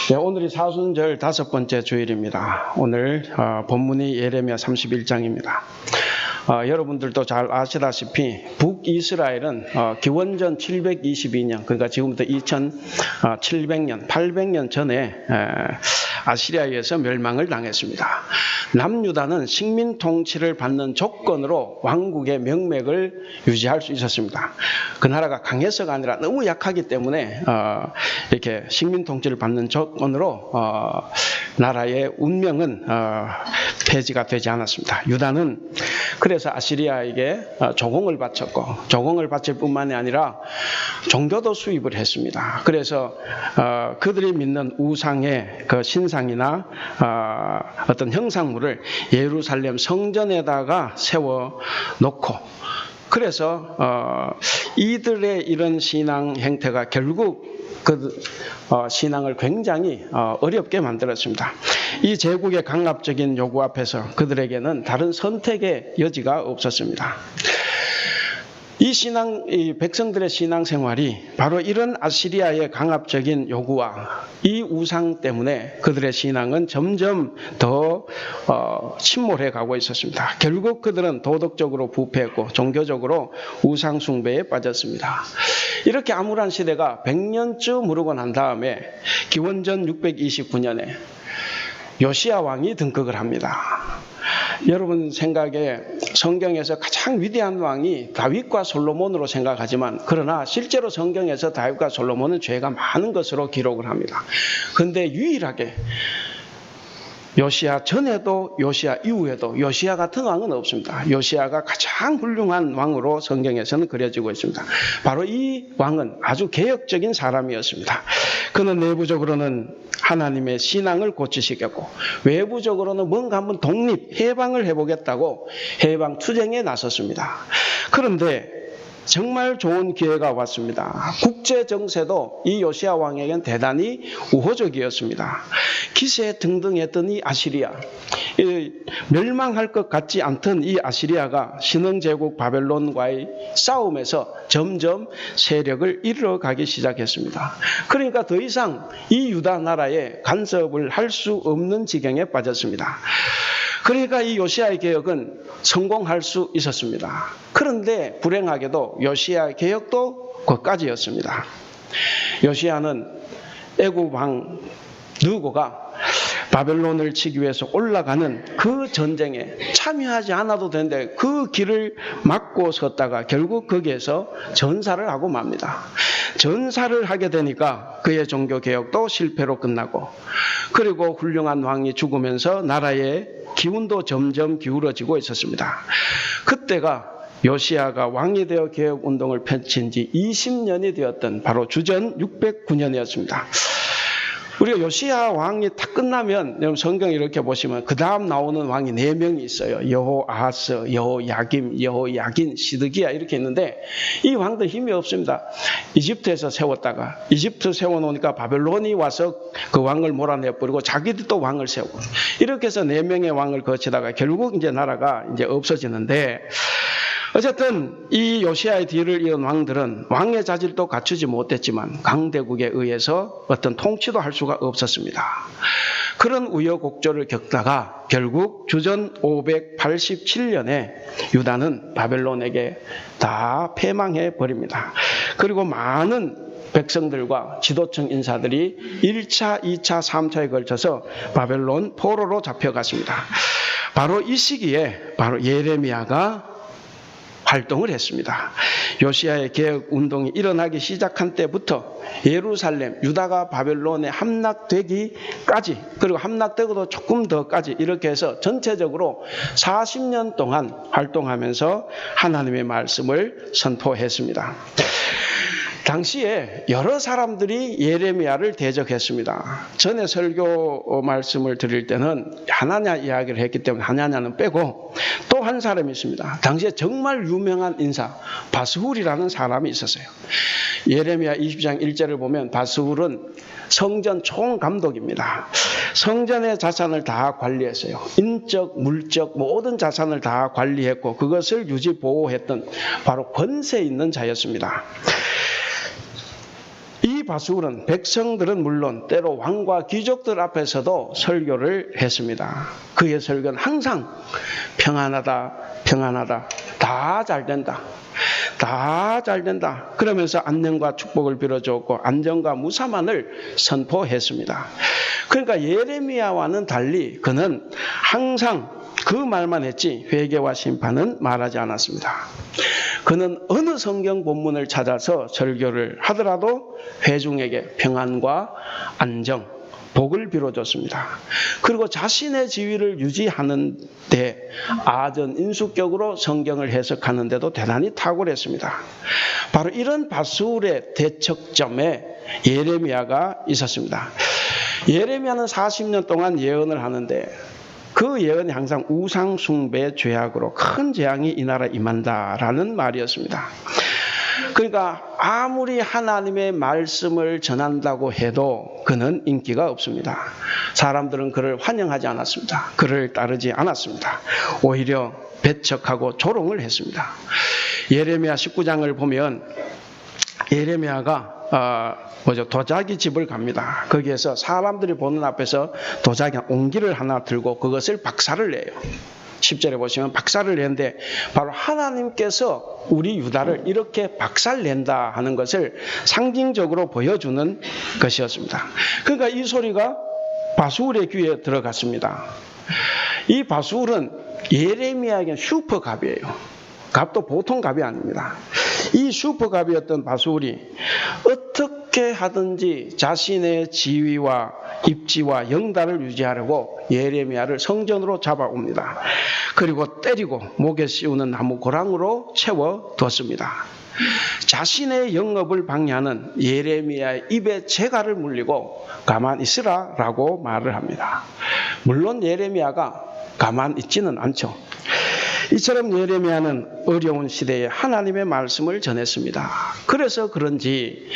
네, 오늘이 사순절 5번째 주일입니다. 오늘 본문이 예레미야 31장입니다. 여러분들도 잘 아시다시피 북이스라엘은 기원전 722년, 그러니까 지금부터 2700년, 800년 전에 아시리아에 의해서 멸망을 당했습니다. 남유다는 식민 통치를 받는 조건으로 왕국의 명맥을 유지할 수 있었습니다. 그 나라가 강해서가 아니라 너무 약하기 때문에 이렇게 식민 통치를 받는 조건으로 나라의 운명은 폐지가 되지 않았습니다. 유다는 그래서 아시리아에게 조공을 바쳤고, 조공을 바칠 뿐만이 아니라 종교도 수입을 했습니다. 그래서 그들이 믿는 우상의 그 신상이나 어떤 형상물을 예루살렘 성전에다가 세워놓고, 그래서 이들의 이런 신앙 행태가 결국 그 신앙을 굉장히 어렵게 만들었습니다. 이 제국의 강압적인 요구 앞에서 그들에게는 다른 선택의 여지가 없었습니다. 이 백성들의 신앙생활이 바로 이런 아시리아의 강압적인 요구와 이 우상 때문에 그들의 신앙은 점점 더 침몰해 가고 있었습니다. 결국 그들은 도덕적으로 부패했고 종교적으로 우상 숭배에 빠졌습니다. 이렇게 암울한 시대가 100년쯤 흐르고 난 다음에 기원전 629년에 요시야 왕이 등극을 합니다. 여러분 생각에 성경에서 가장 위대한 왕이 다윗과 솔로몬으로 생각하지만, 그러나 실제로 성경에서 다윗과 솔로몬은 죄가 많은 것으로 기록을 합니다. 그런데 유일하게 요시야 전에도 요시야 이후에도 요시야 같은 왕은 없습니다. 요시야가 가장 훌륭한 왕으로 성경에서는 그려지고 있습니다. 바로 이 왕은 아주 개혁적인 사람이었습니다. 그는 내부적으로는 하나님의 신앙을 고치시켰고, 외부적으로는 뭔가 한번 해방을 해보겠다고 해방 투쟁에 나섰습니다. 그런데 정말 좋은 기회가 왔습니다. 국제 정세도 이 요시야 왕에겐 대단히 우호적이었습니다. 기세 등등했던 이 아시리아, 멸망할 것 같지 않던 이 아시리아가 신흥제국 바벨론과의 싸움에서 점점 세력을 이뤄가기 시작했습니다. 그러니까 더 이상 이 유다 나라에 간섭을 할 수 없는 지경에 빠졌습니다. 그러니까 이 요시야의 개혁은 성공할 수 있었습니다. 그런데 불행하게도 요시야의 개혁도 거기까지였습니다. 요시야는 애굽 왕 느고가 바벨론을 치기 위해서 올라가는 그 전쟁에 참여하지 않아도 되는데 그 길을 막고 섰다가 결국 거기에서 전사를 하고 맙니다. 전사를 하게 되니까 그의 종교개혁도 실패로 끝나고, 그리고 훌륭한 왕이 죽으면서 나라의 기운도 점점 기울어지고 있었습니다. 그때가 요시야가 왕이 되어 개혁운동을 펼친 지 20년이 되었던 바로 주전 609년이었습니다. 우리가 요시야 왕이 딱 끝나면, 여러분 성경 이렇게 보시면 그 다음 나오는 왕이 4명이 있어요. 여호아하스, 여호야김, 여호야긴, 시드기야 이렇게 있는데, 이 왕들 힘이 없습니다. 이집트에서 세웠다가 이집트 세워놓으니까 바벨론이 와서 그 왕을 몰아내버리고 자기들이 또 왕을 세우고, 이렇게 해서 4명의 왕을 거치다가 결국 이제 나라가 이제 없어지는데, 어쨌든 이 요시야의 뒤를 이은 왕들은 왕의 자질도 갖추지 못했지만 강대국에 의해서 어떤 통치도 할 수가 없었습니다. 그런 우여곡절을 겪다가 결국 주전 587년에 유다는 바벨론에게 다 패망해 버립니다. 그리고 많은 백성들과 지도층 인사들이 1차, 2차, 3차에 걸쳐서 바벨론 포로로 잡혀갔습니다. 바로 이 시기에 바로 예레미야가 활동을 했습니다. 요시야의 개혁 운동이 일어나기 시작한 때부터 예루살렘, 유다가 바벨론에 함락되기까지, 그리고 함락되고도 조금 더까지, 이렇게 해서 전체적으로 40년 동안 활동하면서 하나님의 말씀을 선포했습니다. 당시에 여러 사람들이 예레미야를 대적했습니다. 전에 설교 말씀을 드릴 때는 하나냐 이야기를 했기 때문에 하나냐는 빼고 또 한 사람이 있습니다. 당시에 정말 유명한 인사 바스훌이라는 사람이 있었어요. 예레미야 20장 1절을 보면 바스훌은 성전 총감독입니다. 성전의 자산을 다 관리했어요. 인적, 물적 모든 자산을 다 관리했고 그것을 유지 보호했던 바로 권세 있는 자였습니다. 이 이 바수울은 백성들은 물론 때로 왕과 귀족들 앞에서도 설교를 했습니다. 그의 설교는 항상 평안하다, 평안하다, 다 잘된다, 다 잘된다 그러면서 안녕과 축복을 빌어주었고 안정과 무사만을 선포했습니다. 그러니까 예레미야와는 달리 그는 항상 그 말만 했지 회개와 심판은 말하지 않았습니다. 그는 어느 성경 본문을 찾아서 설교를 하더라도 회중에게 평안과 안정, 복을 빌어줬습니다. 그리고 자신의 지위를 유지하는 데 아전인수격으로 성경을 해석하는 데도 대단히 탁월했습니다. 바로 이런 바수울의 대척점에 예레미야가 있었습니다. 예레미야는 40년 동안 예언을 하는데 그 예언이 항상 우상 숭배 죄악으로 큰 재앙이 이 나라에 임한다라는 말이었습니다. 그러니까 아무리 하나님의 말씀을 전한다고 해도 그는 인기가 없습니다. 사람들은 그를 환영하지 않았습니다. 그를 따르지 않았습니다. 오히려 배척하고 조롱을 했습니다. 예레미야 19장을 보면 예레미야가 도자기 집을 갑니다. 거기에서 사람들이 보는 앞에서 도자기 옹기를 하나 들고 그것을 박살을 내요. 10절에 보시면 박살을 내는데 바로 하나님께서 우리 유다를 이렇게 박살낸다 하는 것을 상징적으로 보여주는 것이었습니다. 그러니까 이 소리가 바수울의 귀에 들어갔습니다. 이 바수울은 예레미야에게 슈퍼갑이에요. 갑도 보통 갑이 아닙니다. 이 슈퍼갑이었던 바수울이 어떻게 하든지 자신의 지위와 입지와 영달을 유지하려고 예레미야를 성전으로 잡아옵니다. 그리고 때리고 목에 씌우는 나무 고랑으로 채워뒀습니다. 자신의 영업을 방해하는 예레미야의 입에 재갈을 물리고 가만 있으라 라고 말을 합니다. 물론 예레미야가 가만 있지는 않죠. 이처럼 예레미야는 어려운 시대에 하나님의 말씀을 전했습니다. 그래서 그런지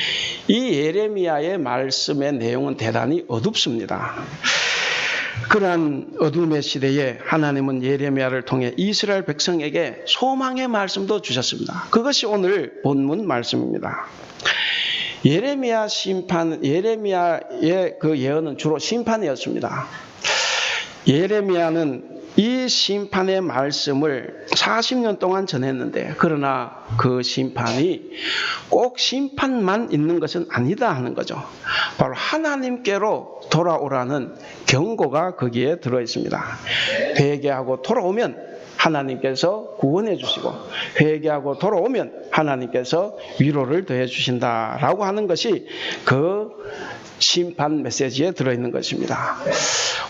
이 예레미야의 말씀의 내용은 대단히 어둡습니다. 그러한 어둠의 시대에 하나님은 예레미야를 통해 이스라엘 백성에게 소망의 말씀도 주셨습니다. 그것이 오늘 본문 말씀입니다. 예레미야의 그 예언은 주로 심판이었습니다. 예레미야는 이 심판의 말씀을 40년 동안 전했는데 그러나 그 심판이 꼭 심판만 있는 것은 아니다 하는 거죠. 바로 하나님께로 돌아오라는 경고가 거기에 들어 있습니다. 회개하고 돌아오면 하나님께서 구원해 주시고 회개하고 돌아오면 하나님께서 위로를 더해 주신다라고 하는 것이 그 심판 메시지에 들어있는 것입니다.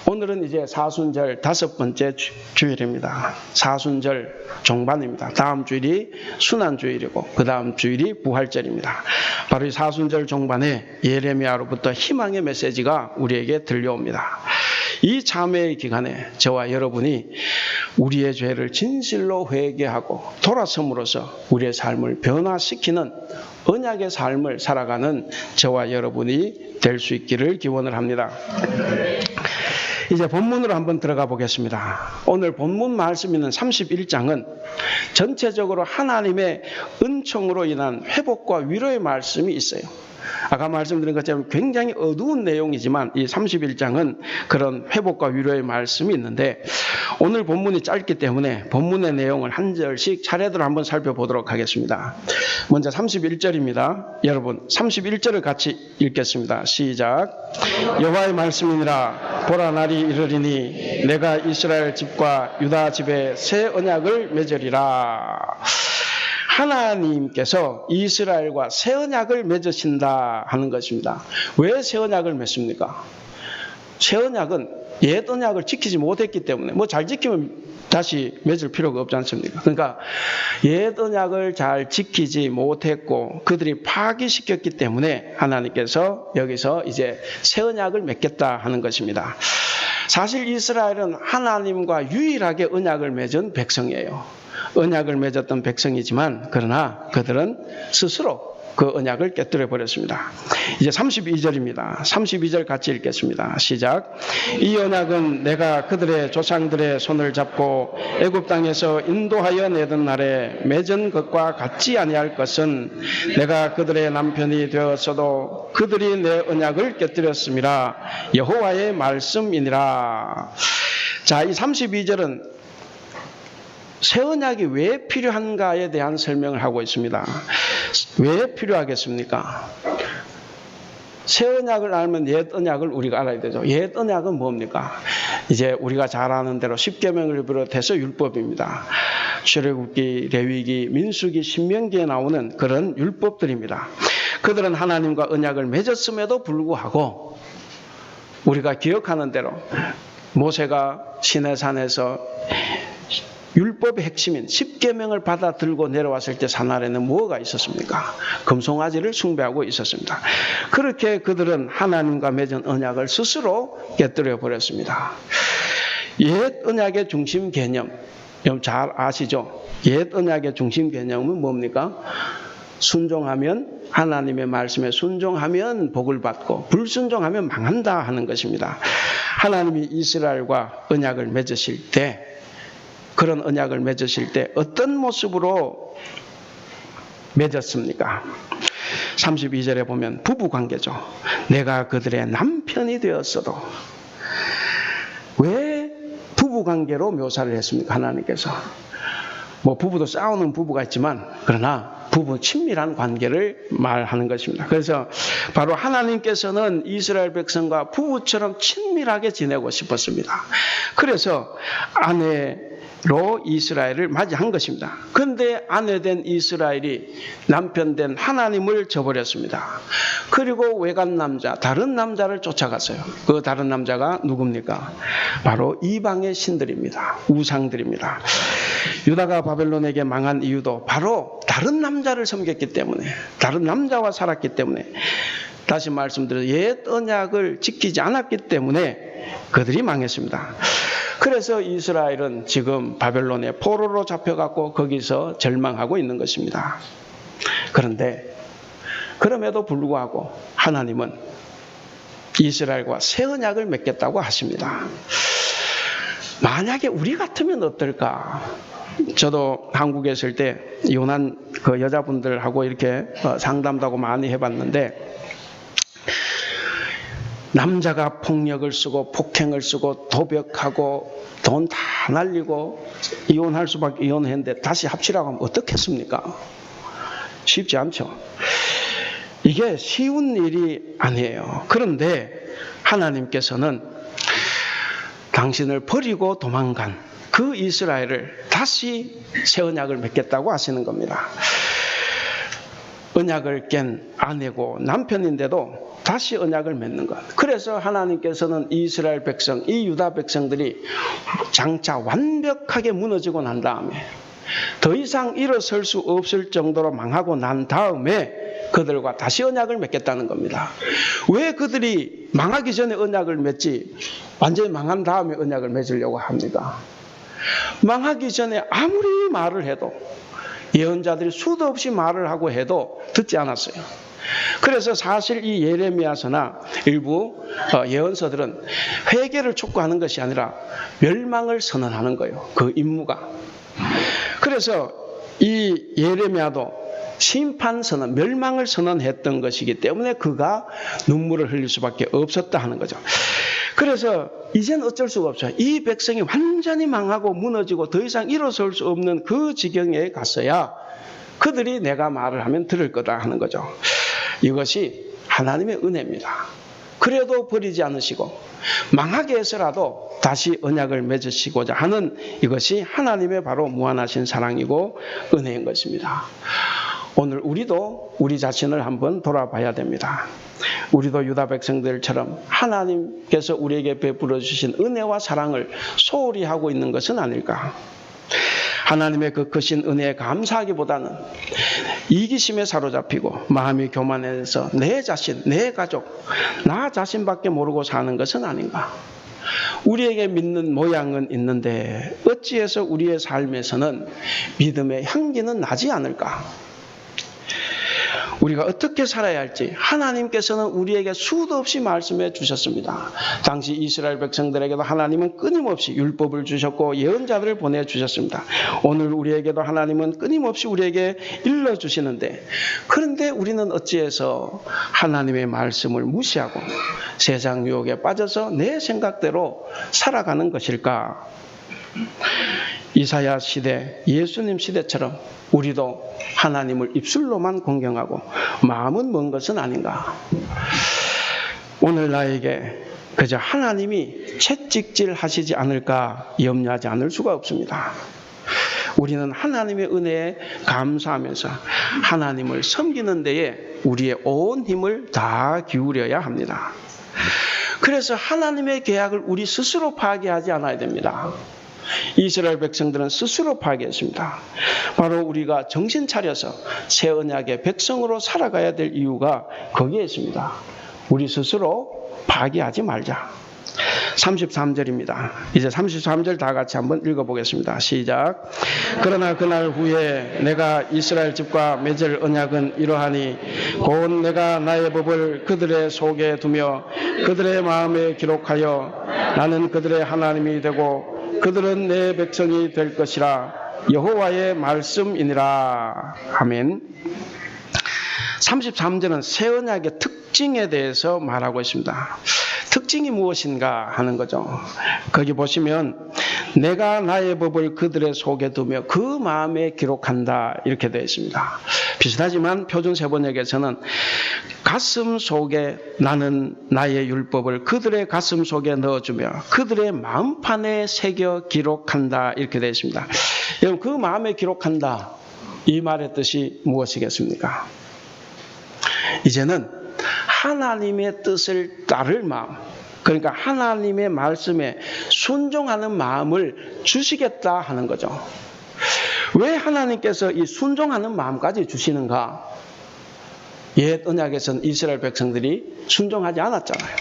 오늘은 이제 사순절 5번째 주일입니다. 사순절 종반입니다. 다음 주일이 순환주일이고 그 다음 주일이 부활절입니다. 바로 이 사순절 종반에 예레미야로부터 희망의 메시지가 우리에게 들려옵니다. 이 참회의 기간에 저와 여러분이 우리의 죄를 진실로 회개하고 돌아섬으로써 우리의 삶을 변화시키는 언약의 삶을 살아가는 저와 여러분이 될 수 있기를 기원을 합니다. 이제 본문으로 한번 들어가 보겠습니다. 오늘 본문 말씀 있는 31장은 전체적으로 하나님의 은총으로 인한 회복과 위로의 말씀이 있어요. 아까 말씀드린 것처럼 굉장히 어두운 내용이지만 이 31장은 그런 회복과 위로의 말씀이 있는데 오늘 본문이 짧기 때문에 본문의 내용을 한 절씩 차례대로 한번 살펴보도록 하겠습니다. 먼저 31절입니다. 여러분 31절을 같이 읽겠습니다. 시작. 여호와의 말씀이니라. 보라 날이 이르리니 내가 이스라엘 집과 유다 집에 새 언약을 맺으리라. 하나님께서 이스라엘과 새 언약을 맺으신다 하는 것입니다. 왜 새 언약을 맺습니까? 새 언약은 옛 언약을 지키지 못했기 때문에 잘 지키면 다시 맺을 필요가 없지 않습니까? 그러니까 옛 언약을 잘 지키지 못했고 그들이 파기시켰기 때문에 하나님께서 여기서 이제 새 언약을 맺겠다 하는 것입니다. 사실 이스라엘은 하나님과 유일하게 언약을 맺은 백성이에요. 언약을 맺었던 백성이지만 그러나 그들은 스스로 그 언약을 깨뜨려 버렸습니다. 이제 32절입니다. 32절 같이 읽겠습니다. 시작. 이 언약은 내가 그들의 조상들의 손을 잡고 애굽 땅에서 인도하여 내던 날에 맺은 것과 같지 아니할 것은 내가 그들의 남편이 되었어도 그들이 내 언약을 깨뜨렸음이라 여호와의 말씀이니라. 자, 이 32절은 새 언약이 왜 필요한가에 대한 설명을 하고 있습니다. 왜 필요하겠습니까? 새 언약을 알면 옛 언약을 우리가 알아야 되죠. 옛 언약은 뭡니까? 이제 우리가 잘 아는 대로 십계명을 비롯해서 율법입니다. 출애굽기, 레위기, 민수기, 신명기에 나오는 그런 율법들입니다. 그들은 하나님과 언약을 맺었음에도 불구하고 우리가 기억하는 대로 모세가 시내산에서 율법의 핵심인 십계명을 받아 들고 내려왔을 때 산 아래는 무엇가 있었습니까? 금송아지를 숭배하고 있었습니다. 그렇게 그들은 하나님과 맺은 언약을 스스로 깨뜨려 버렸습니다. 옛 언약의 중심 개념, 여러분 잘 아시죠? 옛 언약의 중심 개념은 뭡니까? 순종하면, 하나님의 말씀에 순종하면 복을 받고 불순종하면 망한다 하는 것입니다. 하나님이 이스라엘과 언약을 맺으실 때, 그런 언약을 맺으실 때 어떤 모습으로 맺었습니까? 32절에 보면 부부관계죠. 내가 그들의 남편이 되었어도. 왜 부부관계로 묘사를 했습니까? 하나님께서. 뭐 부부도 싸우는 부부가 있지만 그러나 부부 친밀한 관계를 말하는 것입니다. 그래서 바로 하나님께서는 이스라엘 백성과 부부처럼 친밀하게 지내고 싶었습니다. 그래서 아내로 이스라엘을 맞이한 것입니다. 그런데 아내된 이스라엘이 남편된 하나님을 저버렸습니다. 그리고 외간 남자, 다른 남자를 쫓아갔어요. 그 다른 남자가 누굽니까? 바로 이방의 신들입니다. 우상들입니다. 유다가 바벨론에게 망한 이유도 바로 다른 남자를 섬겼기 때문에, 다른 남자와 살았기 때문에, 다시 말씀드려서 옛 언약을 지키지 않았기 때문에 그들이 망했습니다. 그래서 이스라엘은 지금 바벨론의 포로로 잡혀갖고 거기서 절망하고 있는 것입니다. 그런데 그럼에도 불구하고 하나님은 이스라엘과 새 언약을 맺겠다고 하십니다. 만약에 우리 같으면 어떨까? 저도 한국에 있을 때 이혼한 그 여자분들하고 이렇게 상담도 하고 많이 해봤는데, 남자가 폭력을 쓰고 폭행을 쓰고 도벽하고 돈 다 날리고 이혼할 수밖에 이혼했는데 다시 합치라고 하면 어떻겠습니까? 쉽지 않죠. 이게 쉬운 일이 아니에요. 그런데 하나님께서는 당신을 버리고 도망간 그 이스라엘을 다시 새 언약을 맺겠다고 하시는 겁니다. 언약을 깬 아내고 남편인데도 다시 언약을 맺는 것. 그래서 하나님께서는 이스라엘 백성, 이 유다 백성들이 장차 완벽하게 무너지고 난 다음에 더 이상 일어설 수 없을 정도로 망하고 난 다음에 그들과 다시 언약을 맺겠다는 겁니다. 왜 그들이 망하기 전에 언약을 맺지 완전히 망한 다음에 언약을 맺으려고 합니까? 망하기 전에 아무리 말을 해도, 예언자들이 수도 없이 말을 하고 해도 듣지 않았어요. 그래서 사실 이 예레미야서나 일부 예언서들은 회개를 촉구하는 것이 아니라 멸망을 선언하는 거예요. 그 임무가. 그래서 이 예레미야도 심판 선언, 멸망을 선언했던 것이기 때문에 그가 눈물을 흘릴 수밖에 없었다 하는 거죠. 그래서 이젠 어쩔 수가 없어요. 이 백성이 완전히 망하고 무너지고 더 이상 일어설 수 없는 그 지경에 갔어야 그들이 내가 말을 하면 들을 거다 하는 거죠. 이것이 하나님의 은혜입니다. 그래도 버리지 않으시고 망하게 해서라도 다시 언약을 맺으시고자 하는 이것이 하나님의 바로 무한하신 사랑이고 은혜인 것입니다. 오늘 우리도 우리 자신을 한번 돌아봐야 됩니다. 우리도 유다 백성들처럼 하나님께서 우리에게 베풀어 주신 은혜와 사랑을 소홀히 하고 있는 것은 아닐까? 하나님의 그 크신 은혜에 감사하기보다는 이기심에 사로잡히고 마음이 교만해서 내 자신, 내 가족, 나 자신밖에 모르고 사는 것은 아닌가? 우리에게 믿는 모양은 있는데 어찌해서 우리의 삶에서는 믿음의 향기는 나지 않을까? 우리가 어떻게 살아야 할지 하나님께서는 우리에게 수도 없이 말씀해 주셨습니다. 당시 이스라엘 백성들에게도 하나님은 끊임없이 율법을 주셨고 예언자들을 보내주셨습니다. 오늘 우리에게도 하나님은 끊임없이 우리에게 일러주시는데, 그런데 우리는 어찌해서 하나님의 말씀을 무시하고 세상 유혹에 빠져서 내 생각대로 살아가는 것일까? 이사야 시대, 예수님 시대처럼 우리도 하나님을 입술로만 공경하고 마음은 먼 것은 아닌가? 오늘 나에게 그저 하나님이 채찍질 하시지 않을까 염려하지 않을 수가 없습니다. 우리는 하나님의 은혜에 감사하면서 하나님을 섬기는 데에 우리의 온 힘을 다 기울여야 합니다. 그래서 하나님의 계약을 우리 스스로 파괴하지 않아야 됩니다. 이스라엘 백성들은 스스로 파괴했습니다. 바로 우리가 정신 차려서 새 언약의 백성으로 살아가야 될 이유가 거기에 있습니다. 우리 스스로 파괴하지 말자. 33절입니다. 이제 33절 다 같이 한번 읽어보겠습니다. 시작. 그러나 그날 후에 내가 이스라엘 집과 맺을 언약은 이러하니 곧 내가 나의 법을 그들의 속에 두며 그들의 마음에 기록하여 나는 그들의 하나님이 되고 그들은 내 백성이 될 것이라. 여호와의 말씀이니라. 아멘. 33절은 새 언약의 특징에 대해서 말하고 있습니다. 특징이 무엇인가 하는 거죠. 거기 보시면 내가 나의 법을 그들의 속에 두며 그 마음에 기록한다 이렇게 되어 있습니다. 비슷하지만 표준 세번역에서는 가슴 속에 나는 나의 율법을 그들의 가슴 속에 넣어주며 그들의 마음판에 새겨 기록한다 이렇게 되어 있습니다. 여러분, 그 마음에 기록한다 이 말의 뜻이 무엇이겠습니까? 이제는 하나님의 뜻을 따를 마음, 그러니까 하나님의 말씀에 순종하는 마음을 주시겠다 하는 거죠. 왜 하나님께서 이 순종하는 마음까지 주시는가? 옛 언약에서는 이스라엘 백성들이 순종하지 않았잖아요.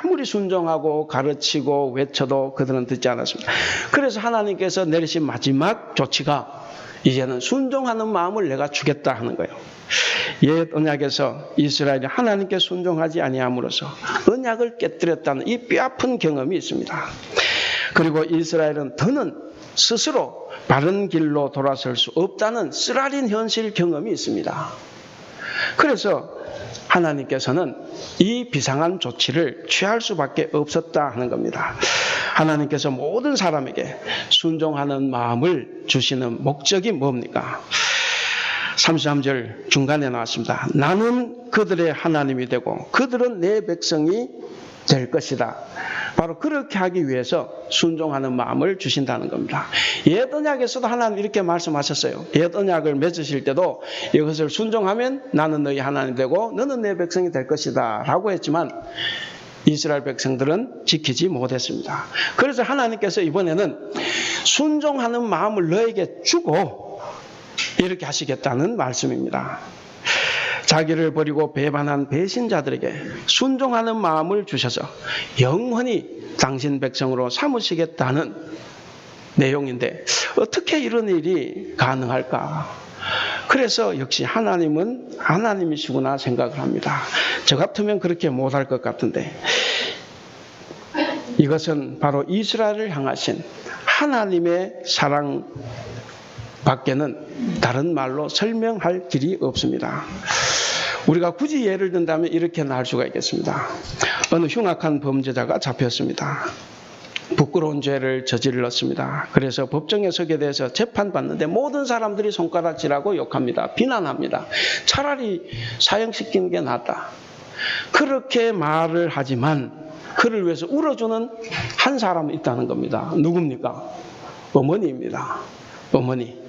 아무리 순종하고 가르치고 외쳐도 그들은 듣지 않았습니다. 그래서 하나님께서 내리신 마지막 조치가 이제는 순종하는 마음을 내가 주겠다 하는 거예요. 옛 언약에서 이스라엘이 하나님께 순종하지 아니함으로써 언약을 깨뜨렸다는 이 뼈아픈 경험이 있습니다. 그리고 이스라엘은 더는 스스로 바른 길로 돌아설 수 없다는 쓰라린 현실 경험이 있습니다. 그래서 하나님께서는 이 비상한 조치를 취할 수밖에 없었다 하는 겁니다. 하나님께서 모든 사람에게 순종하는 마음을 주시는 목적이 뭡니까? 33절 중간에 나왔습니다. 나는 그들의 하나님이 되고 그들은 내 백성이 될 것이다. 바로 그렇게 하기 위해서 순종하는 마음을 주신다는 겁니다. 옛 언약에서도 하나님 이렇게 말씀하셨어요. 옛 언약을 맺으실 때도 이것을 순종하면 나는 너희 하나님 되고 너는 내 백성이 될 것이다 라고 했지만 이스라엘 백성들은 지키지 못했습니다. 그래서 하나님께서 이번에는 순종하는 마음을 너에게 주고 이렇게 하시겠다는 말씀입니다. 자기를 버리고 배반한 배신자들에게 순종하는 마음을 주셔서 영원히 당신 백성으로 삼으시겠다는 내용인데 어떻게 이런 일이 가능할까? 그래서 역시 하나님은 하나님이시구나 생각을 합니다. 저 같으면 그렇게 못할 것 같은데 이것은 바로 이스라엘을 향하신 하나님의 사랑 밖에는 다른 말로 설명할 길이 없습니다. 우리가 굳이 예를 든다면 이렇게 날 수가 있겠습니다. 어느 흉악한 범죄자가 잡혔습니다. 부끄러운 죄를 저질렀습니다. 그래서 법정에 서게 돼서 재판받는데 모든 사람들이 손가락질하고 욕합니다. 비난합니다. 차라리 사형시키는 게 낫다. 그렇게 말을 하지만 그를 위해서 울어주는 한 사람이 있다는 겁니다. 누굽니까? 어머니입니다. 어머니.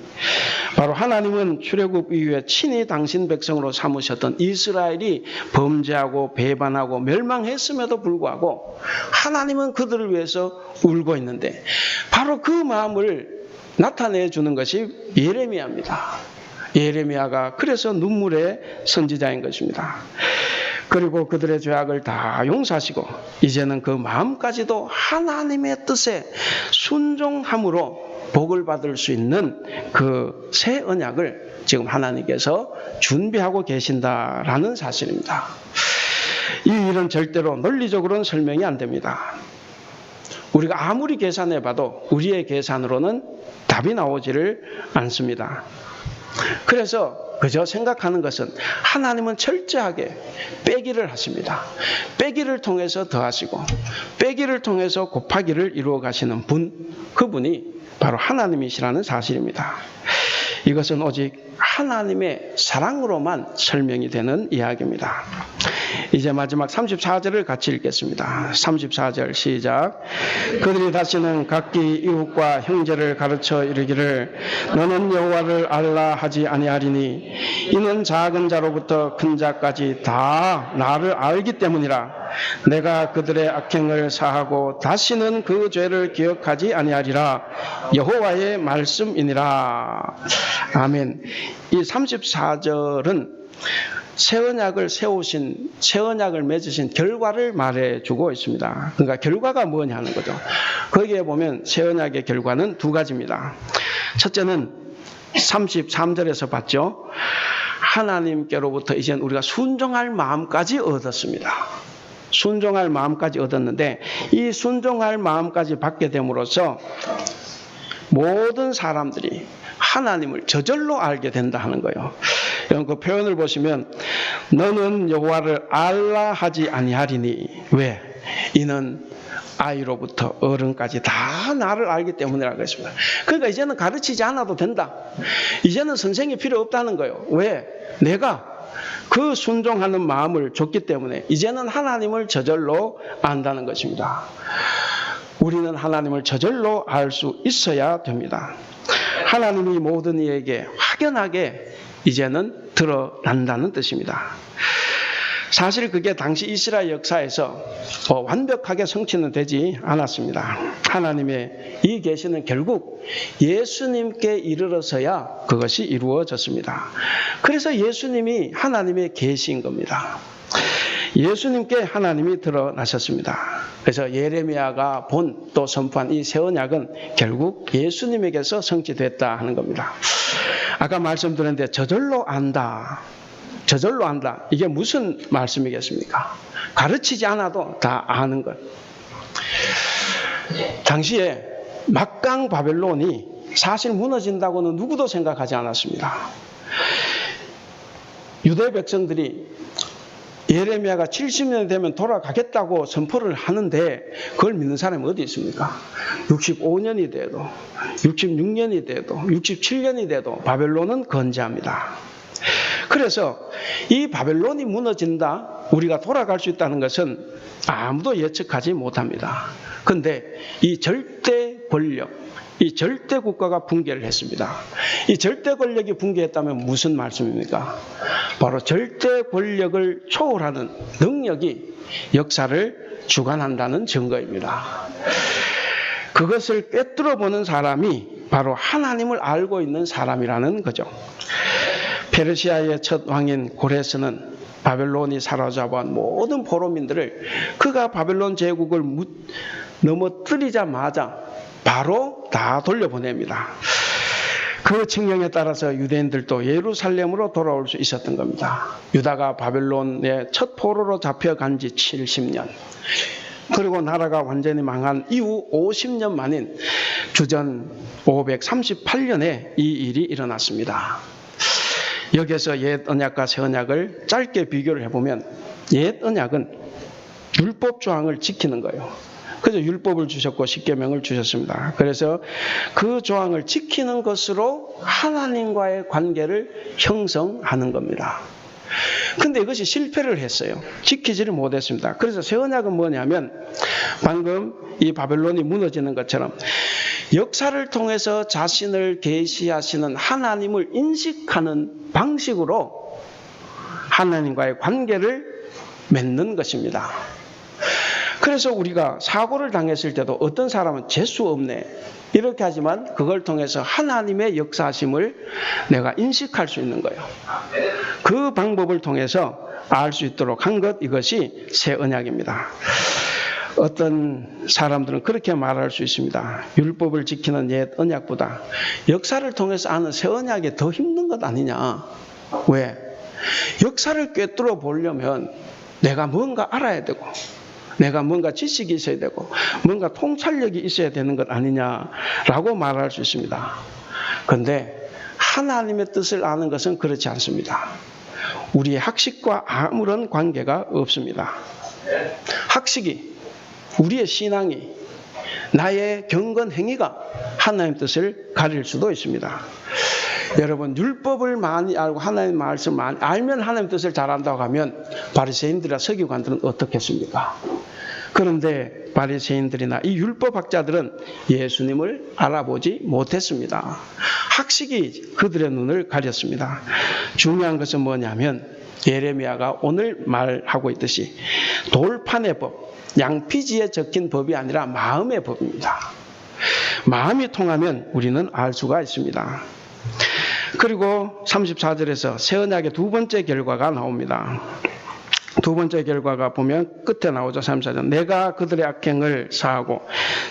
바로 하나님은 출애굽 이후에 친히 당신 백성으로 삼으셨던 이스라엘이 범죄하고 배반하고 멸망했음에도 불구하고 하나님은 그들을 위해서 울고 있는데 바로 그 마음을 나타내 주는 것이 예레미야입니다. 예레미야가 그래서 눈물의 선지자인 것입니다. 그리고 그들의 죄악을 다 용서하시고 이제는 그 마음까지도 하나님의 뜻에 순종함으로 복을 받을 수 있는 그 새 언약을 지금 하나님께서 준비하고 계신다라는 사실입니다. 이 일은 절대로 논리적으로는 설명이 안 됩니다. 우리가 아무리 계산해봐도 우리의 계산으로는 답이 나오지를 않습니다. 그래서 그저 생각하는 것은 하나님은 철저하게 빼기를 하십니다. 빼기를 통해서 더하시고 빼기를 통해서 곱하기를 이루어 가시는 분, 그분이 바로 하나님이시라는 사실입니다. 이것은 오직 하나님의 사랑으로만 설명이 되는 이야기입니다. 이제 마지막 34절을 같이 읽겠습니다. 34절 시작. 그들이 다시는 각기 이웃과 형제를 가르쳐 이르기를 너는 여호와를 알라 하지 아니하리니 이는 작은 자로부터 큰 자까지 다 나를 알기 때문이라. 내가 그들의 악행을 사하고 다시는 그 죄를 기억하지 아니하리라. 여호와의 말씀이니라. 아멘. 이 34절은 새 언약을 세우신, 새 언약을 맺으신 결과를 말해주고 있습니다. 그러니까 결과가 뭐냐는 거죠. 거기에 보면 새 언약의 결과는 두 가지입니다. 첫째는 33절에서 봤죠. 하나님께로부터 이제는 우리가 순종할 마음까지 얻었습니다. 순종할 마음까지 얻었는데 이 순종할 마음까지 받게 됨으로써 모든 사람들이 하나님을 저절로 알게 된다 하는 거예요. 그 표현을 보시면 너는 여호와를 알라 하지 아니하리니 왜? 이는 아이로부터 어른까지 다 나를 알기 때문이라고 했습니다. 그러니까 이제는 가르치지 않아도 된다. 이제는 선생이 필요 없다는 거예요. 왜? 내가 그 순종하는 마음을 줬기 때문에 이제는 하나님을 저절로 안다는 것입니다. 우리는 하나님을 저절로 알 수 있어야 됩니다. 하나님이 모든 이에게 확연하게 이제는 드러난다는 뜻입니다. 사실 그게 당시 이스라엘 역사에서 완벽하게 성취는 되지 않았습니다. 하나님의 이 계시는 결국 예수님께 이르러서야 그것이 이루어졌습니다. 그래서 예수님이 하나님의 계시인 겁니다. 예수님께 하나님이 드러나셨습니다. 그래서 예레미야가 본 또 선포한 이 새 언약은 결국 예수님에게서 성취됐다 하는 겁니다. 아까 말씀드렸는데 저절로 안다. 저절로 안다. 이게 무슨 말씀이겠습니까? 가르치지 않아도 다 아는 것. 당시에 막강 바벨론이 사실 무너진다고는 누구도 생각하지 않았습니다. 유대 백성들이 예레미야가 70년이 되면 돌아가겠다고 선포를 하는데 그걸 믿는 사람이 어디 있습니까? 65년이 돼도 66년이 돼도 67년이 돼도 바벨론은 건재합니다. 그래서 이 바벨론이 무너진다, 우리가 돌아갈 수 있다는 것은 아무도 예측하지 못합니다. 그런데 이 절대 권력, 이 절대 국가가 붕괴를 했습니다. 이 절대 권력이 붕괴했다면 무슨 말씀입니까? 바로 절대 권력을 초월하는 능력이 역사를 주관한다는 증거입니다. 그것을 꿰뚫어 보는 사람이 바로 하나님을 알고 있는 사람이라는 거죠. 페르시아의 첫 왕인 고레스는 바벨론이 사로잡아온 모든 포로민들을 그가 바벨론 제국을 넘어뜨리자마자 바로 다 돌려보냅니다. 그 칙령에 따라서 유대인들도 예루살렘으로 돌아올 수 있었던 겁니다. 유다가 바벨론의 첫 포로로 잡혀간 지 70년, 그리고 나라가 완전히 망한 이후 50년 만인 주전 538년에 이 일이 일어났습니다. 여기에서 옛 언약과 새 언약을 짧게 비교를 해보면 옛 언약은 율법 조항을 지키는 거예요. 그래서 율법을 주셨고 십계명을 주셨습니다. 그래서 그 조항을 지키는 것으로 하나님과의 관계를 형성하는 겁니다. 근데 이것이 실패를 했어요. 지키지를 못했습니다. 그래서 새 언약은 뭐냐면 방금 이 바벨론이 무너지는 것처럼 역사를 통해서 자신을 계시하시는 하나님을 인식하는 방식으로 하나님과의 관계를 맺는 것입니다. 그래서 우리가 사고를 당했을 때도 어떤 사람은 재수 없네 이렇게 하지만 그걸 통해서 하나님의 역사하심을 내가 인식할 수 있는 거예요. 그 방법을 통해서 알 수 있도록 한 것, 이것이 새 언약입니다. 어떤 사람들은 그렇게 말할 수 있습니다. 율법을 지키는 옛 언약보다 역사를 통해서 아는 새 언약이 더 힘든 것 아니냐. 왜? 역사를 꿰뚫어 보려면 내가 뭔가 알아야 되고 내가 뭔가 지식이 있어야 되고 뭔가 통찰력이 있어야 되는 것 아니냐라고 말할 수 있습니다. 그런데 하나님의 뜻을 아는 것은 그렇지 않습니다. 우리의 학식과 아무런 관계가 없습니다. 학식이, 우리의 신앙이, 나의 경건 행위가 하나님의 뜻을 가릴 수도 있습니다. 여러분, 율법을 많이 알고 하나님의 말씀을 많이 알면 하나님의 뜻을 잘 안다고 하면 바리새인들이나 서기관들은 어떻겠습니까? 그런데 바리새인들이나 이 율법학자들은 예수님을 알아보지 못했습니다. 학식이 그들의 눈을 가렸습니다. 중요한 것은 뭐냐면 예레미야가 오늘 말하고 있듯이 돌판의 법, 양피지에 적힌 법이 아니라 마음의 법입니다. 마음이 통하면 우리는 알 수가 있습니다. 그리고 34절에서 새 언약의 두 번째 결과가 나옵니다. 두 번째 결과가 보면 끝에 나오죠. 34절. 내가 그들의 악행을 사하고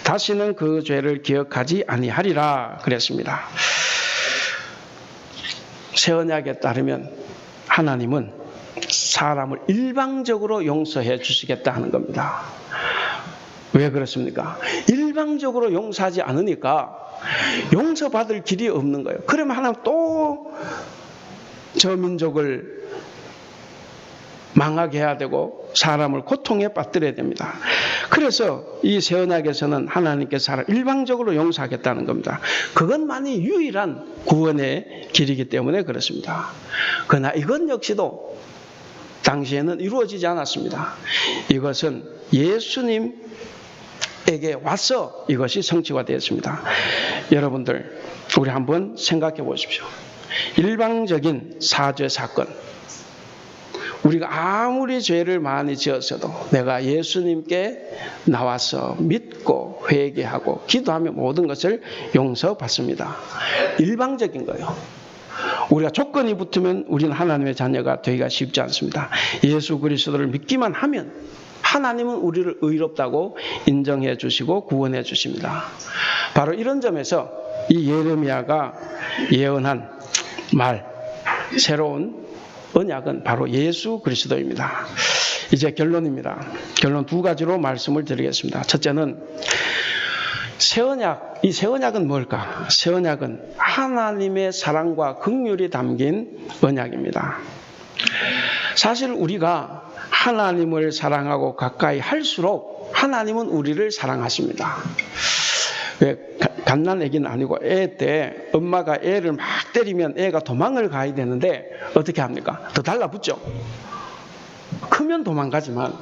다시는 그 죄를 기억하지 아니하리라 그랬습니다. 새 언약에 따르면 하나님은 사람을 일방적으로 용서해 주시겠다 하는 겁니다. 왜 그렇습니까? 일방적으로 용서하지 않으니까 용서받을 길이 없는 거예요. 그러면 하나님 또 저 민족을 망하게 해야 되고 사람을 고통에 빠뜨려야 됩니다. 그래서 이 새 언약에서는 하나님께서 사람을 일방적으로 용서하겠다는 겁니다. 그것만이 유일한 구원의 길이기 때문에 그렇습니다. 그러나 이건 역시도 당시에는 이루어지지 않았습니다. 이것은 예수님에게 와서 이것이 성취가 되었습니다. 여러분들, 우리 한번 생각해 보십시오. 일방적인 사죄 사건, 우리가 아무리 죄를 많이 지었어도 내가 예수님께 나와서 믿고 회개하고 기도하면 모든 것을 용서받습니다. 일방적인 거예요. 우리가 조건이 붙으면 우리는 하나님의 자녀가 되기가 쉽지 않습니다. 예수 그리스도를 믿기만 하면 하나님은 우리를 의롭다고 인정해 주시고 구원해 주십니다. 바로 이런 점에서 이 예레미야가 예언한 말, 새로운 언약은 바로 예수 그리스도입니다. 이제 결론입니다. 결론 두 가지로 말씀을 드리겠습니다. 첫째는 새 언약, 이 새 언약은 뭘까? 새 언약은 하나님의 사랑과 긍휼이 담긴 언약입니다. 사실 우리가 하나님을 사랑하고 가까이 할수록 하나님은 우리를 사랑하십니다. 왜 갓난 애기는 아니고 애 때 엄마가 애를 막 때리면 애가 도망을 가야 되는데 어떻게 합니까? 더 달라붙죠. 크면 도망가지만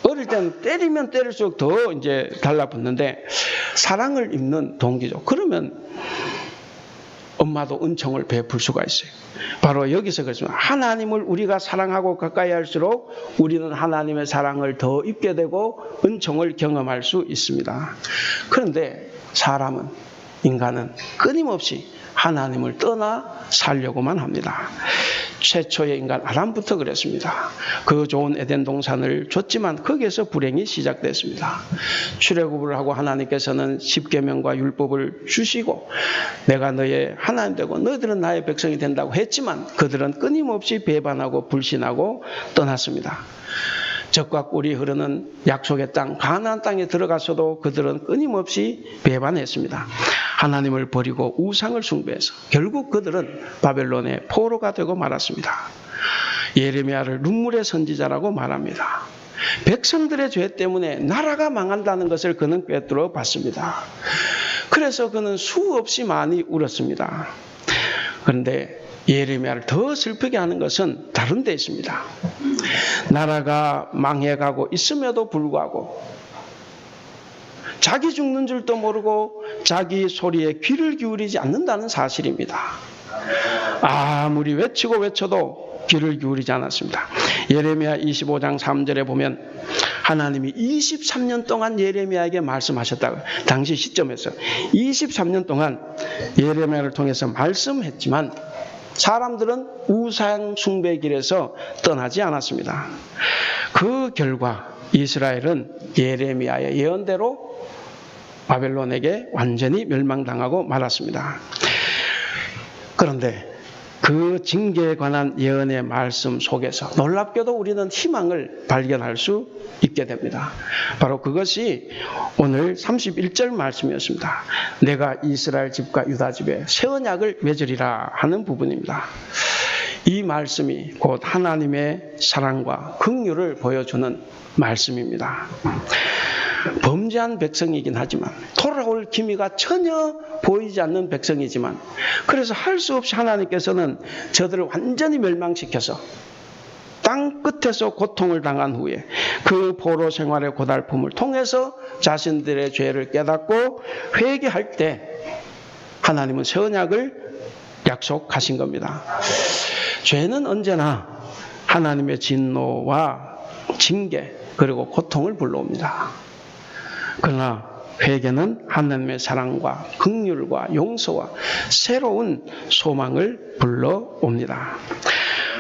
어릴 때는 때리면 때릴수록 더 이제 달라붙는데 사랑을 입는 동기죠. 그러면 엄마도 은총을 베풀 수가 있어요. 바로 여기서 그렇습니다. 하나님을 우리가 사랑하고 가까이 할수록 우리는 하나님의 사랑을 더 입게 되고 은총을 경험할 수 있습니다. 그런데 사람은, 인간은 끊임없이 하나님을 떠나 살려고만 합니다. 최초의 인간 아담부터 그랬습니다. 그 좋은 에덴 동산을 줬지만 거기에서 불행이 시작됐습니다. 출애굽을 하고 하나님께서는 십계명과 율법을 주시고 내가 너의 하나님 되고 너희들은 나의 백성이 된다고 했지만 그들은 끊임없이 배반하고 불신하고 떠났습니다. 젖과 꿀이 흐르는 약속의 땅 가나안 땅에 들어가서도 그들은 끊임없이 배반했습니다. 하나님을 버리고 우상을 숭배해서 결국 그들은 바벨론의 포로가 되고 말았습니다. 예레미야를 눈물의 선지자라고 말합니다. 백성들의 죄 때문에 나라가 망한다는 것을 그는 꿰뚫어 봤습니다. 그래서 그는 수없이 많이 울었습니다. 그런데 예레미야를 더 슬프게 하는 것은 다른 데 있습니다. 나라가 망해가고 있음에도 불구하고 자기 죽는 줄도 모르고 자기 소리에 귀를 기울이지 않는다는 사실입니다. 아무리 외치고 외쳐도 귀를 기울이지 않았습니다. 예레미야 25장 3절에 보면 하나님이 23년 동안 예레미야에게 말씀하셨다고, 당시 시점에서 23년 동안 예레미야를 통해서 말씀했지만 사람들은 우상 숭배 길에서 떠나지 않았습니다. 그 결과 이스라엘은 예레미야의 예언대로 바벨론에게 완전히 멸망당하고 말았습니다. 그런데 그 징계에 관한 예언의 말씀 속에서 놀랍게도 우리는 희망을 발견할 수 있게 됩니다. 바로 그것이 오늘 31절 말씀이었습니다. 내가 이스라엘 집과 유다 집에 새 언약을 맺으리라 하는 부분입니다. 이 말씀이 곧 하나님의 사랑과 긍휼을 보여주는 말씀입니다. 범죄한 백성이긴 하지만 돌아올 기미가 전혀 보이지 않는 백성이지만 그래서 할 수 없이 하나님께서는 저들을 완전히 멸망시켜서 땅 끝에서 고통을 당한 후에 그 포로 생활의 고달픔을 통해서 자신들의 죄를 깨닫고 회개할 때 하나님은 새 언약을 약속하신 겁니다. 죄는 언제나 하나님의 진노와 징계 그리고 고통을 불러옵니다. 그러나 회개는 하나님의 사랑과 긍휼과 용서와 새로운 소망을 불러옵니다.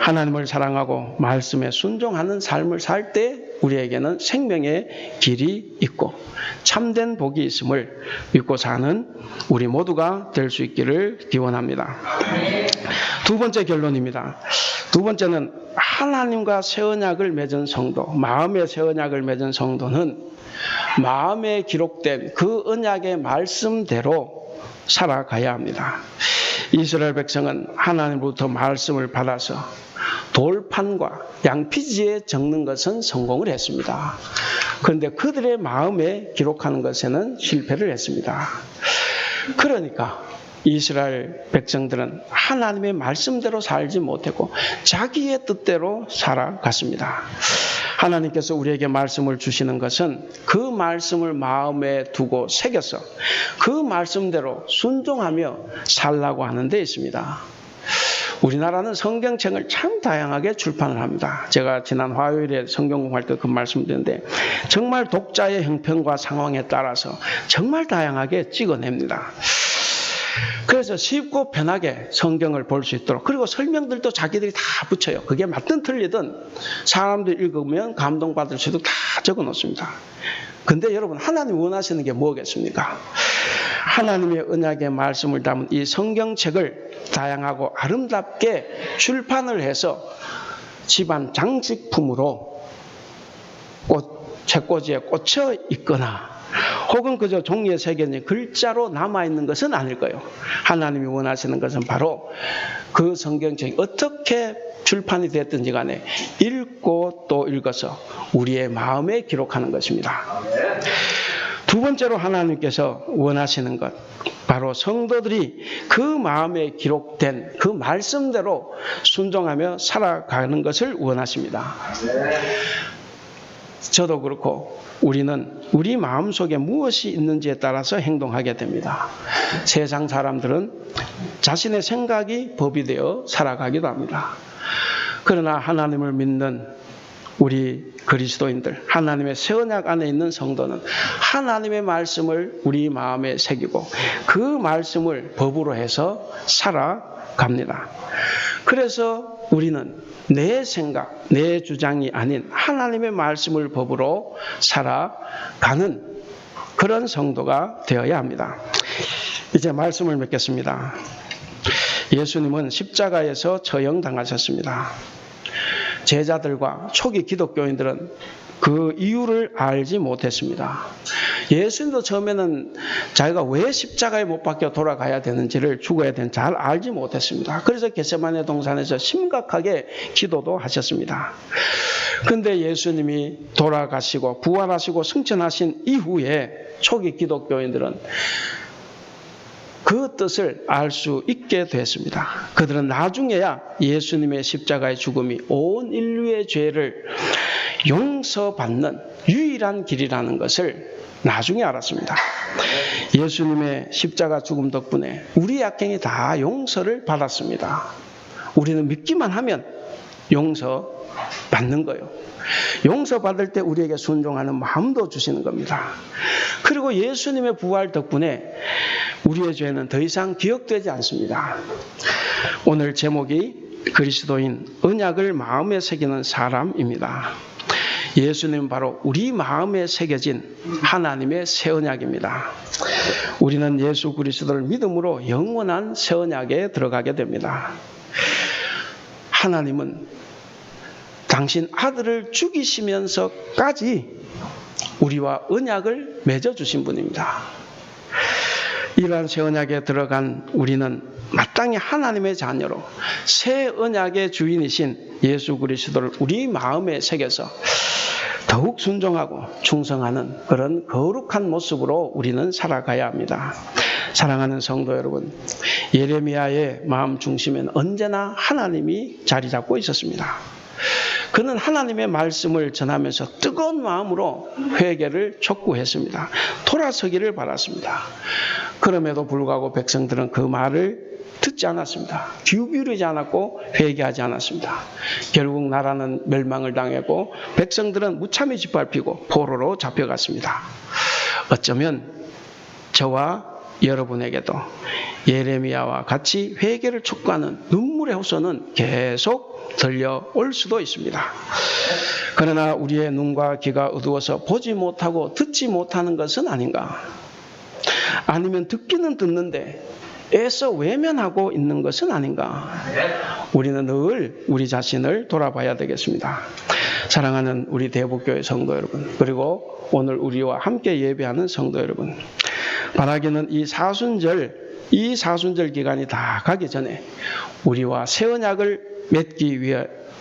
하나님을 사랑하고 말씀에 순종하는 삶을 살 때 우리에게는 생명의 길이 있고 참된 복이 있음을 믿고 사는 우리 모두가 될 수 있기를 기원합니다. 두 번째 결론입니다. 두 번째는 하나님과 새 언약을 맺은 성도, 마음의 새 언약을 맺은 성도는 마음에 기록된 그 언약의 말씀대로 살아가야 합니다. 이스라엘 백성은 하나님으로부터 말씀을 받아서 돌판과 양피지에 적는 것은 성공을 했습니다. 그런데 그들의 마음에 기록하는 것에는 실패를 했습니다. 그러니까 이스라엘 백성들은 하나님의 말씀대로 살지 못했고 자기의 뜻대로 살아갔습니다. 하나님께서 우리에게 말씀을 주시는 것은 그 말씀을 마음에 두고 새겨서 그 말씀대로 순종하며 살라고 하는 데 있습니다. 우리나라는 성경책을 참 다양하게 출판을 합니다. 제가 지난 화요일에 성경 공부할 때 그 말씀드렸는데 정말 독자의 형편과 상황에 따라서 정말 다양하게 찍어냅니다. 그래서 쉽고 편하게 성경을 볼 수 있도록 그리고 설명들도 자기들이 다 붙여요. 그게 맞든 틀리든 사람들이 읽으면 감동받을 수 있도록 다 적어놓습니다. 근데 여러분 하나님 원하시는 게 뭐겠습니까? 하나님의 언약의 말씀을 담은 이 성경책을 다양하고 아름답게 출판을 해서 집안 장식품으로 책꽂이에 꽂혀 있거나 혹은 그저 종이에 새겨진 글자로 남아있는 것은 아닐 거예요. 하나님이 원하시는 것은 바로 그 성경책이 어떻게 출판이 됐든지 간에 읽고 또 읽어서 우리의 마음에 기록하는 것입니다. 두 번째로 하나님께서 원하시는 것, 바로 성도들이 그 마음에 기록된 그 말씀대로 순종하며 살아가는 것을 원하십니다. 저도 그렇고 우리는 우리 마음속에 무엇이 있는지에 따라서 행동하게 됩니다. 세상 사람들은 자신의 생각이 법이 되어 살아가기도 합니다. 그러나 하나님을 믿는 우리 그리스도인들, 하나님의 새 언약 안에 있는 성도는 하나님의 말씀을 우리 마음에 새기고 그 말씀을 법으로 해서 살아갑니다. 그래서 우리는 내 생각, 내 주장이 아닌 하나님의 말씀을 법으로 살아가는 그런 성도가 되어야 합니다. 이제 말씀을 맺겠습니다. 예수님은 십자가에서 처형당하셨습니다. 제자들과 초기 기독교인들은 그 이유를 알지 못했습니다. 예수님도 처음에는 자기가 왜 십자가에 못 박혀 돌아가야 되는지를 죽어야 되는지 잘 알지 못했습니다. 그래서 겟세마네 동산에서 심각하게 기도도 하셨습니다. 그런데 예수님이 돌아가시고 부활하시고 승천하신 이후에 초기 기독교인들은 그 뜻을 알 수 있게 됐습니다. 그들은 나중에야 예수님의 십자가의 죽음이 온 인류의 죄를 용서받는 유일한 길이라는 것을 나중에 알았습니다. 예수님의 십자가 죽음 덕분에 우리 악행이 다 용서를 받았습니다. 우리는 믿기만 하면 용서받는 거예요. 용서받을 때 우리에게 순종하는 마음도 주시는 겁니다. 그리고 예수님의 부활 덕분에 우리의 죄는 더 이상 기억되지 않습니다. 오늘 제목이 그리스도인 언약을 마음에 새기는 사람입니다. 예수님은 바로 우리 마음에 새겨진 하나님의 새 언약입니다. 우리는 예수 그리스도를 믿음으로 영원한 새 언약에 들어가게 됩니다. 하나님은 당신 아들을 죽이시면서까지 우리와 언약을 맺어주신 분입니다. 이러한 새 언약에 들어간 우리는 마땅히 하나님의 자녀로 새 언약의 주인이신 예수 그리스도를 우리 마음에 새겨서 더욱 순종하고 충성하는 그런 거룩한 모습으로 우리는 살아가야 합니다. 사랑하는 성도 여러분, 예레미야의 마음 중심에는 언제나 하나님이 자리 잡고 있었습니다. 그는 하나님의 말씀을 전하면서 뜨거운 마음으로 회개를 촉구했습니다. 돌아서기를 바랐습니다. 그럼에도 불구하고 백성들은 그 말을 듣지 않았습니다. 귀 기울이지 않았고 회개하지 않았습니다. 결국 나라는 멸망을 당했고 백성들은 무참히 짓밟히고 포로로 잡혀갔습니다. 어쩌면 저와 여러분에게도 예레미야와 같이 회개를 촉구하는 눈물의 호소는 계속 들려올 수도 있습니다. 그러나 우리의 눈과 귀가 어두워서 보지 못하고 듣지 못하는 것은 아닌가? 아니면 듣기는 듣는데 애써 외면하고 있는 것은 아닌가? 우리는 늘 우리 자신을 돌아봐야 되겠습니다. 사랑하는 우리 대북교회 성도 여러분, 그리고 오늘 우리와 함께 예배하는 성도 여러분, 바라기는 이 사순절 기간이 다 가기 전에 우리와 새 언약을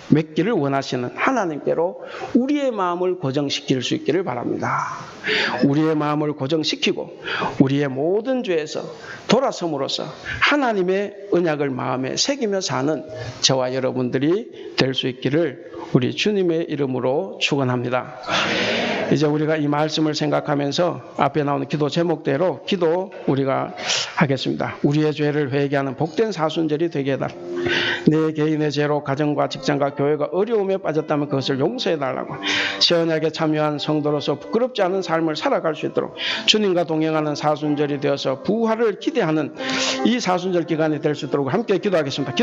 맺기를 원하시는 하나님께로 우리의 마음을 고정시킬 수 있기를 바랍니다. 우리의 마음을 고정시키고 우리의 모든 죄에서 돌아섬으로써 하나님의 언약을 마음에 새기며 사는 저와 여러분들이 될 수 있기를 우리 주님의 이름으로 축원합니다. 이제 우리가 이 말씀을 생각하면서 앞에 나오는 기도 제목대로 기도 우리가 하겠습니다. 우리의 죄를 회개하는 복된 사순절이 되게 해달라. 내 개인의 죄로 가정과 직장과 교회가 어려움에 빠졌다면 그것을 용서해달라고. 새 언약에 참여한 성도로서 부끄럽지 않은 삶을 살아갈 수 있도록 주님과 동행하는 사순절이 되어서 부활을 기대하는 이 사순절 기간이 될 수 있도록 함께 기도하겠습니다.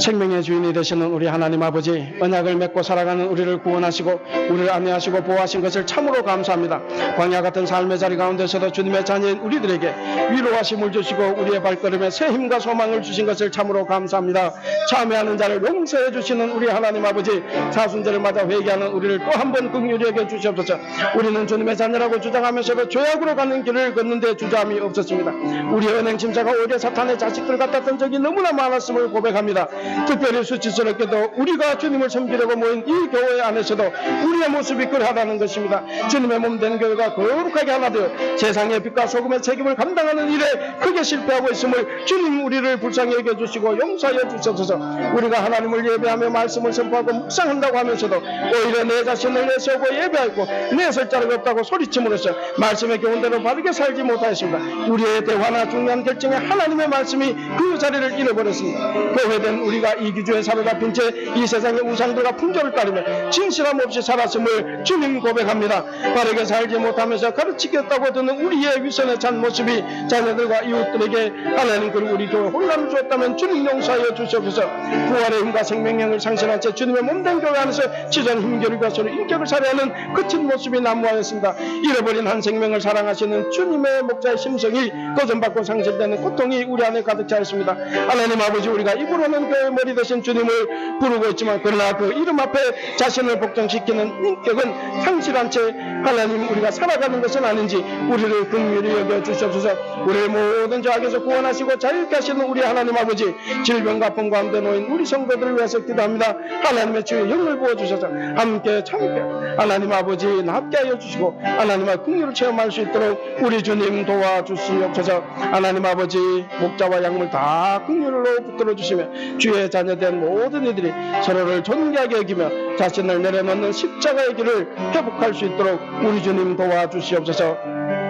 생명의 주인이 되시는 우리 하나님 아버지, 언약을 맺고 살아가는 우리를 구원하시고 우리를 안내하시고 보호하신 것을 참으로 감사합니다. 광야 같은 삶의 자리 가운데서도 주님의 자녀인 우리들에게 위로하심을 주시고 우리의 발걸음에 새 힘과 소망을 주신 것을 참으로 감사합니다. 참회하는 자를 용서해 주시는 우리 하나님 아버지, 사순절을 맞아 회개하는 우리를 또 한 번 긍휼히 여겨 주시옵소서. 우리는 주님의 자녀라고 주장하면서도 죄악으로 가는 길을 걷는데 주저함이 없었습니다. 우리의 은행 침사가 오히려 사탄의 자식들 같았던 적이 너무나 많았음을 고백합니다. 특별히 수치스럽게도 우리가 주님을 섬기려고 모인 이 교회 안에서도 우리의 모습이 그러하다는 것입니다. 주님의 몸 된 교회가 거룩하게 하나 되어 세상의 빛과 소금의 책임을 감당하는 일에 크게 실패하고 있음을 주님 우리를 불쌍히 여겨주시고 용서하여 주셔서 우리가 하나님을 예배하며 말씀을 선포하고 묵상한다고 하면서도 오히려 내 자신을 내세우고 예배하고 내설 자리가 없다고 소리침으로써 말씀의 교훈대로 바르게 살지 못하였습니다. 우리의 대화나 중요한 결정에 하나님의 말씀이 그 자리를 잃어버렸습니다. 교회된 우리가 이기주에 사로잡힌 채 이 세상의 우상들과 풍조를 따르며 진실함 없이 살았음을 주님 고백합니다. 바르게 살지 못하면서 가르치겠다고 드는 우리의 위선에 찬 모습이 자녀들과 이웃들에게 하나님 그리고 우리 교회 혼란을 주었다면 주님 용서하여 주시옵소서. 부활의 힘과 생명력을 상실한 채 주님의 몸된 교회 안에서 지전 힘겨루기와 서로 인격을 살해하는 거친 모습이 난무하였습니다. 잃어버린 한 생명을 사랑하시는 주님의 목자의 심성이 도전받고 상실되는 고통이 우리 안에 가득 차 있습니다. 하나님 아버지, 우리가 입으로는 교회의 머리 되신 주님을 부르고 있지만 그러나 그 이름 앞에 자신을 복종시키는 인격은 상실한 채 하나님 우리가 살아가는 것은 아닌지 우리를 긍휼히 여겨 주시옵소서. 우리의 모든 죄악에서 구원하시고 자유케 하시는 우리 하나님 아버지, 질병과 아픔 가운데 놓인 우리 성도들을 위해서 기도합니다. 하나님의 주의 영을 부어주셔서 함께 하나님 아버지 낫게 하여 주시고 하나님의 긍휼을 체험할 수 있도록 우리 주님 도와주시옵소서. 하나님 아버지, 목자와 약물 다 긍휼로 붙들어 주시며 주의 자녀된 모든 이들이 서로를 존귀하게 여기며 자신을 내려놓는 십자가의 길을 회복할 수 있도록 우리 주님 도와주시옵소서.